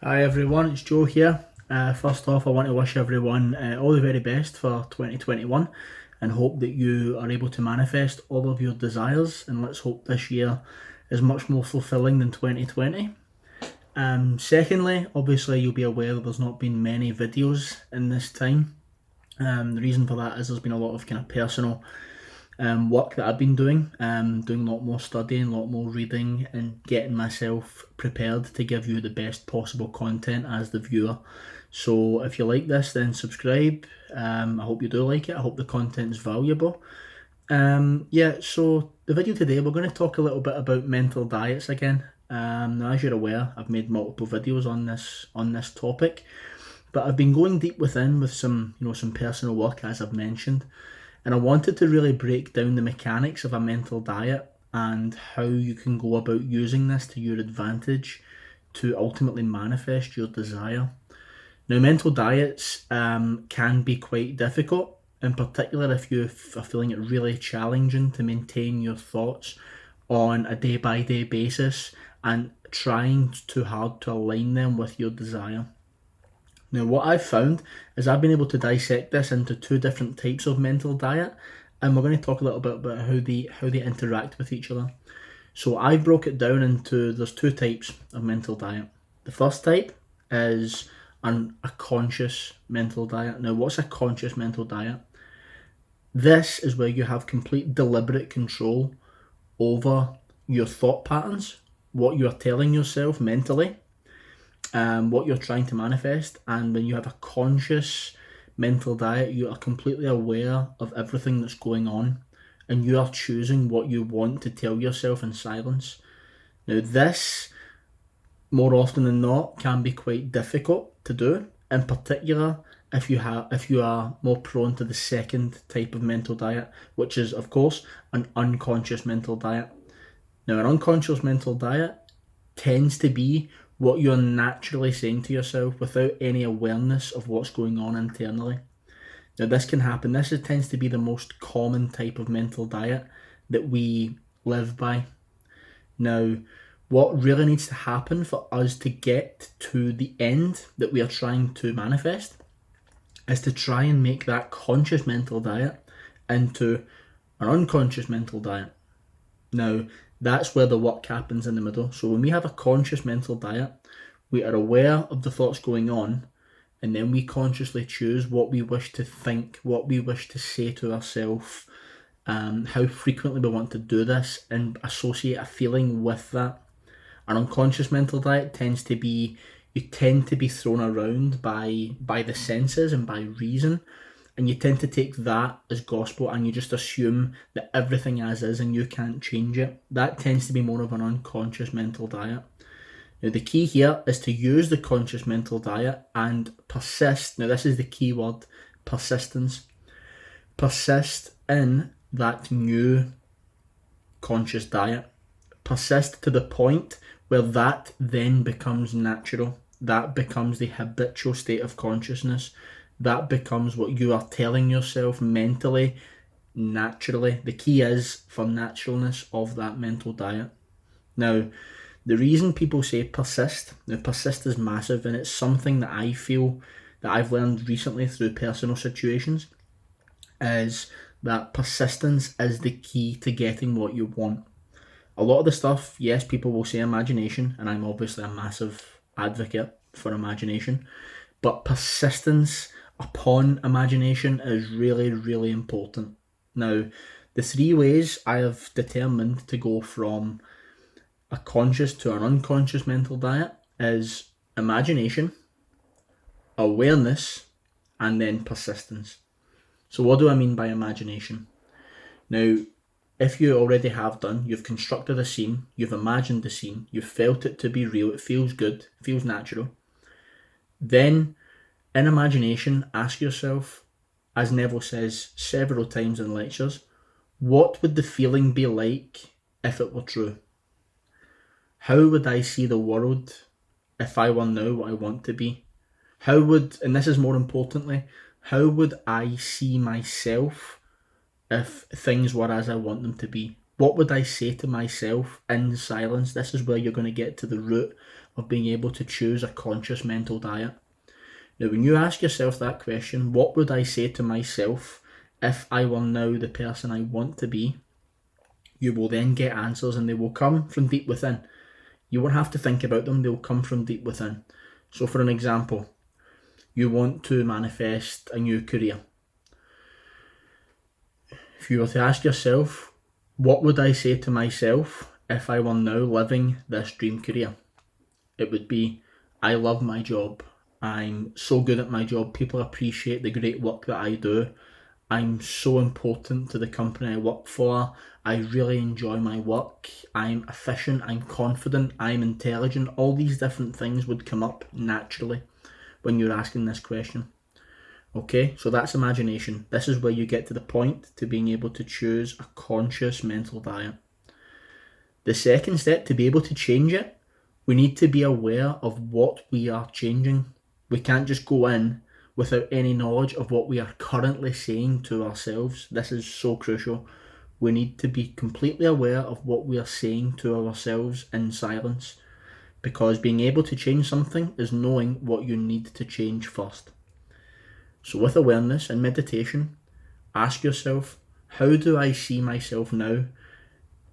Hi everyone, it's Joe here. First off, I want to wish everyone all the very best for 2021 and hope that you are able to manifest all of your desires, and let's hope this year is much more fulfilling than 2020. Secondly, obviously you'll be aware that there's not been many videos in this time. The reason for that is there's been a lot of kind of personal work that I've been doing a lot more studying, a lot more reading, and getting myself prepared to give you the best possible content as the viewer. So if you like this, then subscribe. I hope you do like it. I hope the content's valuable. So the video today, we're going to talk a little bit about mental diets again. Now, as you're aware, I've made multiple videos on this topic, but I've been going deep within with some personal work, as I've mentioned. And I wanted to really break down the mechanics of a mental diet and how you can go about using this to your advantage to ultimately manifest your desire. Now, mental diets can be quite difficult, in particular if you are feeling it really challenging to maintain your thoughts on a day-by-day basis and trying too hard to align them with your desire. Now, what I've found is I've been able to dissect this into two different types of mental diet, and we're going to talk a little bit about how they interact with each other. So I broke it down into there's two types of mental diet. The first type is a conscious mental diet. Now, what's a conscious mental diet? This is where you have complete deliberate control over your thought patterns, what you are telling yourself mentally, what you're trying to manifest. And when you have a conscious mental diet, you are completely aware of everything that's going on and you are choosing what you want to tell yourself in silence. Now, this, more often than not, can be quite difficult to do, in particular if you are more prone to the second type of mental diet, which is, of course, an unconscious mental diet. Now, an unconscious mental diet tends to be what you're naturally saying to yourself without any awareness of what's going on internally. Now, this can happen. This tends to be the most common type of mental diet that we live by. Now, what really needs to happen for us to get to the end that we are trying to manifest is to try and make that conscious mental diet into an unconscious mental diet. Now, that's where the work happens in the middle. So when we have a conscious mental diet, we are aware of the thoughts going on, and then we consciously choose what we wish to think, what we wish to say to ourselves, how frequently we want to do this, and associate a feeling with that. An unconscious mental diet tends to be, you tend to be thrown around by the senses and by reason, and you tend to take that as gospel and you just assume that everything as is and you can't change it. That tends to be more of an unconscious mental diet. Now, the key here is to use the conscious mental diet and persist. Now, this is the key word, persistence. Persist in that new conscious diet. Persist to the point where that then becomes natural. That becomes the habitual state of consciousness. That becomes what you are telling yourself mentally, naturally. The key is for naturalness of that mental diet. Now, the reason people say persist, now persist is massive, and it's something that I feel that I've learned recently through personal situations, is that persistence is the key to getting what you want. A lot of the stuff, yes, people will say imagination, and I'm obviously a massive advocate for imagination, but persistence upon imagination is really, really important. Now, the three ways I have determined to go from a conscious to an unconscious mental diet is imagination, awareness, and then persistence. So what do I mean by imagination? Now, if you already have done, you've constructed a scene, you've imagined the scene, you've felt it to be real, it feels good, it feels natural, then in imagination, ask yourself, as Neville says several times in lectures, what would the feeling be like if it were true? How would I see the world if I were now what I want to be? How would, and this is more importantly, how would I see myself if things were as I want them to be? What would I say to myself in silence? This is where you're going to get to the root of being able to choose a conscious mental diet. Now, when you ask yourself that question, what would I say to myself if I were now the person I want to be? You will then get answers, and they will come from deep within. You won't have to think about them, they'll come from deep within. So for an example, you want to manifest a new career. If you were to ask yourself, what would I say to myself if I were now living this dream career? It would be, I love my job. I'm so good at my job. People appreciate the great work that I do. I'm so important to the company I work for. I really enjoy my work. I'm efficient. I'm confident. I'm intelligent. All these different things would come up naturally when you're asking this question. Okay, so that's imagination. This is where you get to the point to being able to choose a conscious mental diet. The second step, to be able to change it, we need to be aware of what we are changing. We can't just go in without any knowledge of what we are currently saying to ourselves. This is so crucial. We need to be completely aware of what we are saying to ourselves in silence, because being able to change something is knowing what you need to change first. So with awareness and meditation, ask yourself, how do I see myself now?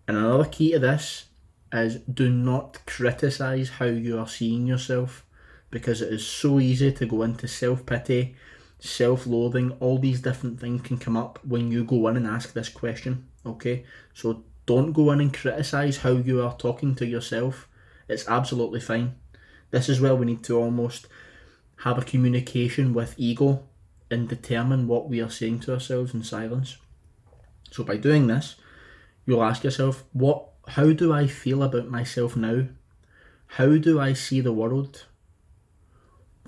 And another key to this is, do not criticize how you are seeing yourself, because it is so easy to go into self-pity, self-loathing. All these different things can come up when you go in and ask this question, okay? So don't go in and criticize how you are talking to yourself. It's absolutely fine. This is where we need to almost have a communication with ego and determine what we are saying to ourselves in silence. So by doing this, you'll ask yourself, how do I feel about myself now? How do I see the world?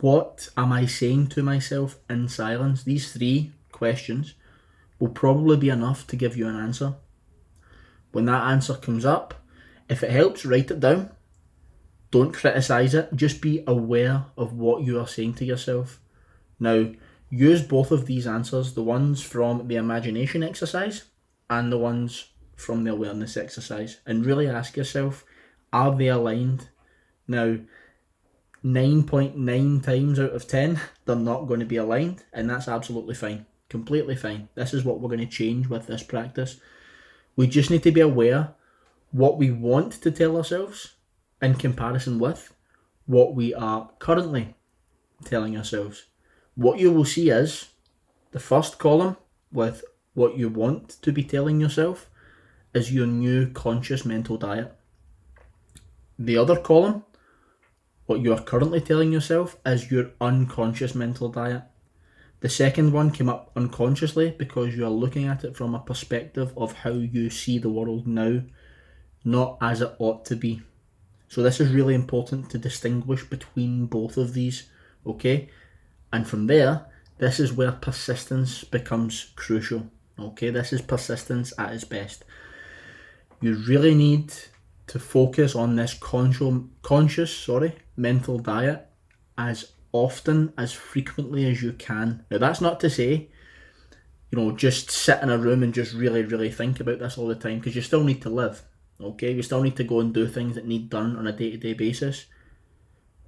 What am I saying to myself in silence? These 3 questions will probably be enough to give you an answer. When that answer comes up, if it helps, write it down. Don't criticize it. Just be aware of what you are saying to yourself. Now, use both of these answers, the ones from the imagination exercise and the ones from the awareness exercise, and really ask yourself, are they aligned? Now, 9.9 times out of 10, they're not going to be aligned, and that's absolutely fine. Completely fine. This is what we're going to change with this practice. We just need to be aware what we want to tell ourselves in comparison with what we are currently telling ourselves. What you will see is the first column with what you want to be telling yourself is your new conscious mental diet. The other column, what you are currently telling yourself, is your unconscious mental diet. The second one came up unconsciously because you are looking at it from a perspective of how you see the world now, not as it ought to be. So this is really important to distinguish between both of these, okay? And from there, this is where persistence becomes crucial, okay? This is persistence at its best. You really need to focus on this conscious mental diet as often, as frequently as you can. Now, that's not to say, just sit in a room and just really, really think about this all the time, because you still need to live, okay? You still need to go and do things that need done on a day-to-day basis.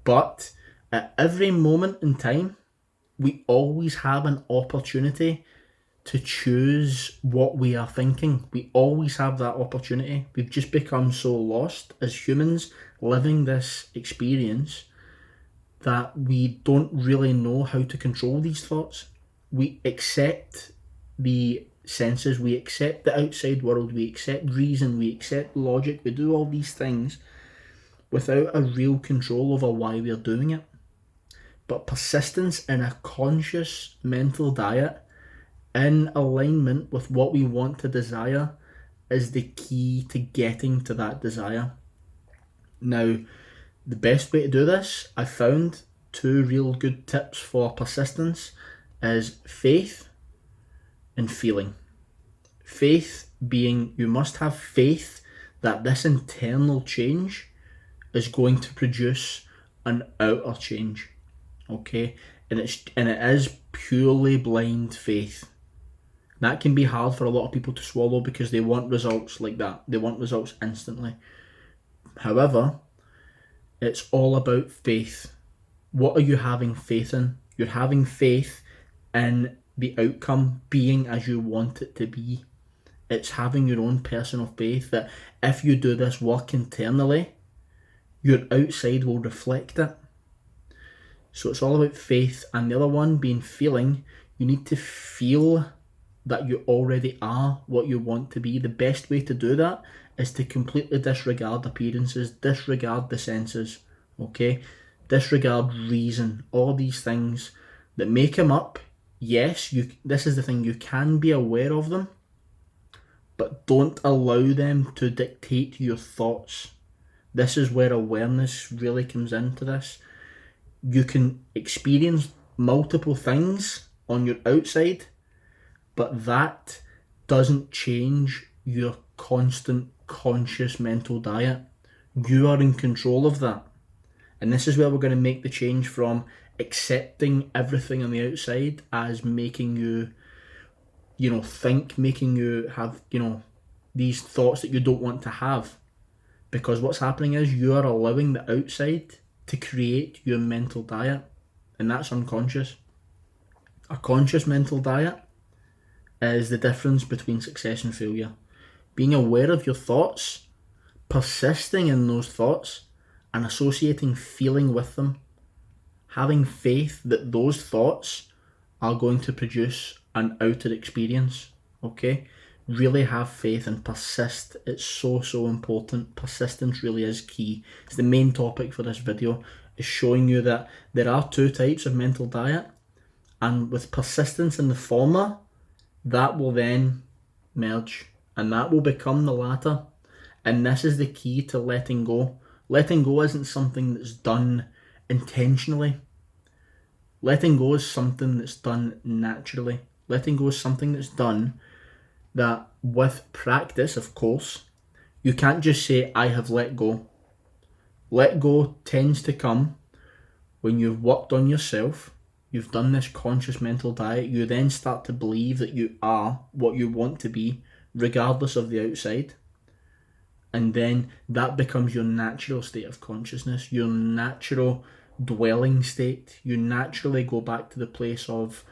But at every moment in time, we always have an opportunity to choose what we are thinking. We always have that opportunity. We've just become so lost as humans living this experience that we don't really know how to control these thoughts. We accept the senses, we accept the outside world, we accept reason, we accept logic, we do all these things without a real control over why we're doing it. But persistence in a conscious mental diet, in alignment with what we want to desire, is the key to getting to that desire. Now, the best way to do this, I found 2 real good tips for persistence, is faith and feeling. Faith being, you must have faith that this internal change is going to produce an outer change, okay? And it is purely blind faith. That can be hard for a lot of people to swallow because they want results like that. They want results instantly. However, It's all about faith. What are you having faith in? You're having faith in the outcome being as you want it to be. It's having your own personal faith that if you do this work internally, your outside will reflect it. So it's all about faith, and the other one being feeling. You need to feel that you already are what you want to be. The best way to do that is to completely disregard appearances, disregard the senses, okay? Disregard reason, all these things that may come up. Yes, this is the thing, you can be aware of them, but don't allow them to dictate your thoughts. This is where awareness really comes into this. You can experience multiple things on your outside, but that doesn't change your constant conscious mental diet. You are in control of that. And this is where we're going to make the change from accepting everything on the outside as making you, think, making you have, these thoughts that you don't want to have. Because what's happening is you are allowing the outside to create your mental diet, and that's unconscious. A conscious mental diet is the difference between success and failure. Being aware of your thoughts, persisting in those thoughts, and associating feeling with them. Having faith that those thoughts are going to produce an outer experience, okay? Really have faith and persist. It's so important. Persistence really is key. It's the main topic for this video, is showing you that there are two types of mental diet, and with persistence in the former, that will then merge, and that will become the latter. And this is the key to letting go. Letting go isn't something that's done intentionally. Letting go is something that's done naturally. Letting go is something that's done that with practice, of course. You can't just say, I have let go. Let go tends to come when you've worked on yourself, you've done this conscious mental diet, you then start to believe that you are what you want to be, regardless of the outside. And then that becomes your natural state of consciousness, your natural dwelling state. You naturally go back to the place of,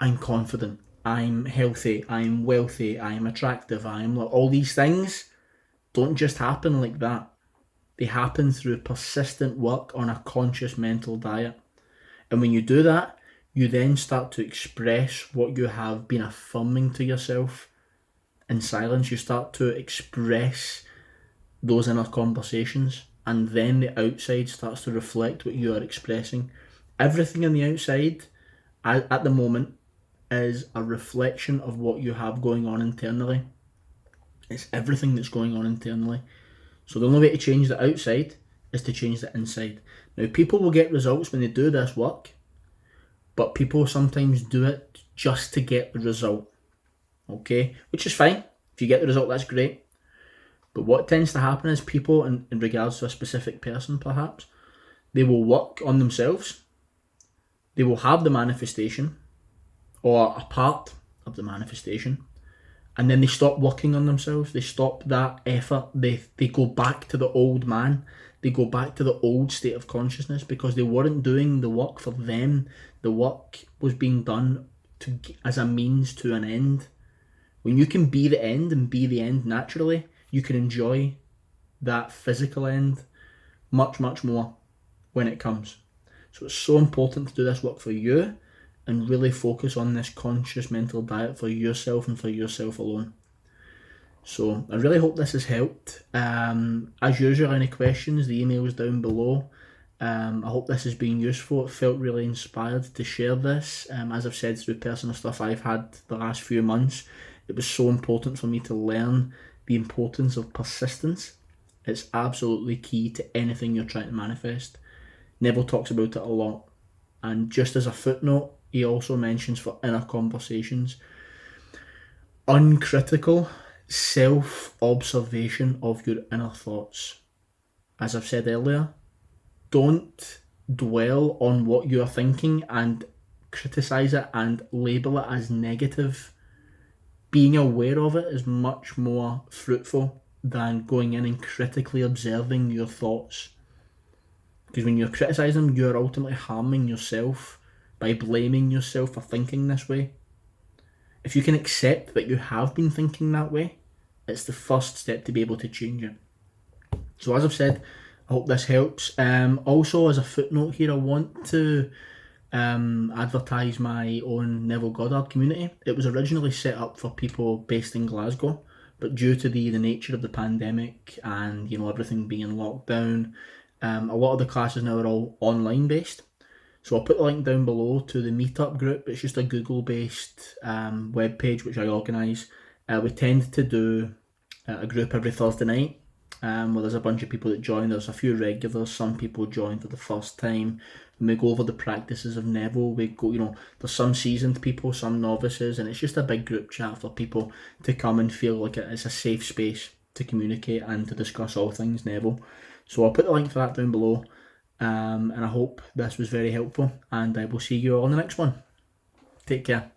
I'm confident, I'm healthy, I'm wealthy, I'm attractive, I'm all these things don't just happen like that. They happen through persistent work on a conscious mental diet. And when you do that, you then start to express what you have been affirming to yourself in silence. You start to express those inner conversations, and then the outside starts to reflect what you are expressing. Everything on the outside at the moment is a reflection of what you have going on internally. It's everything that's going on internally. So the only way to change the outside is to change the inside. Now, people will get results when they do this work, but people sometimes do it just to get the result, okay? Which is fine. If you get the result, that's great. But what tends to happen is people, in regards to a specific person perhaps, they will work on themselves, they will have the manifestation, or a part of the manifestation, and then they stop working on themselves, they stop that effort, they go back to the old man, they go back to the old state of consciousness because they weren't doing the work for them. The work was being done as a means to an end. When you can be the end and be the end naturally, you can enjoy that physical end much more when it comes. So it's so important to do this work for you and really focus on this conscious mental diet for yourself and for yourself alone. So I really hope this has helped. As usual, any questions, the email is down below. I hope this has been useful. It felt really inspired to share this. As I've said, through personal stuff I've had the last few months, it was so important for me to learn the importance of persistence. It's absolutely key to anything you're trying to manifest. Neville talks about it a lot. And just as a footnote, he also mentions for inner conversations, uncritical self-observation of your inner thoughts. As I've said earlier, don't dwell on what you're thinking and criticize it and label it as negative. Being aware of it is much more fruitful than going in and critically observing your thoughts. Because when you're criticising them, you're ultimately harming yourself by blaming yourself for thinking this way. If you can accept that you have been thinking that way, it's the first step to be able to change it. So as I've said, I hope this helps. Also, as a footnote here, I want to advertise my own Neville Goddard community. It was originally set up for people based in Glasgow, but due to the nature of the pandemic and everything being locked down, a lot of the classes now are all online based. So I'll put the link down below to the meetup group. It's just a Google based web page which I organise. We tend to do a group every Thursday night. Where there's a bunch of people that join. There's a few regulars, some people join for the first time. When we go over the practices of Neville, we go, there's some seasoned people, some novices, and it's just a big group chat for people to come and feel like it's a safe space to communicate and to discuss all things Neville. So I'll put the link for that down below, and I hope this was very helpful, and I will see you all on the next one. Take care.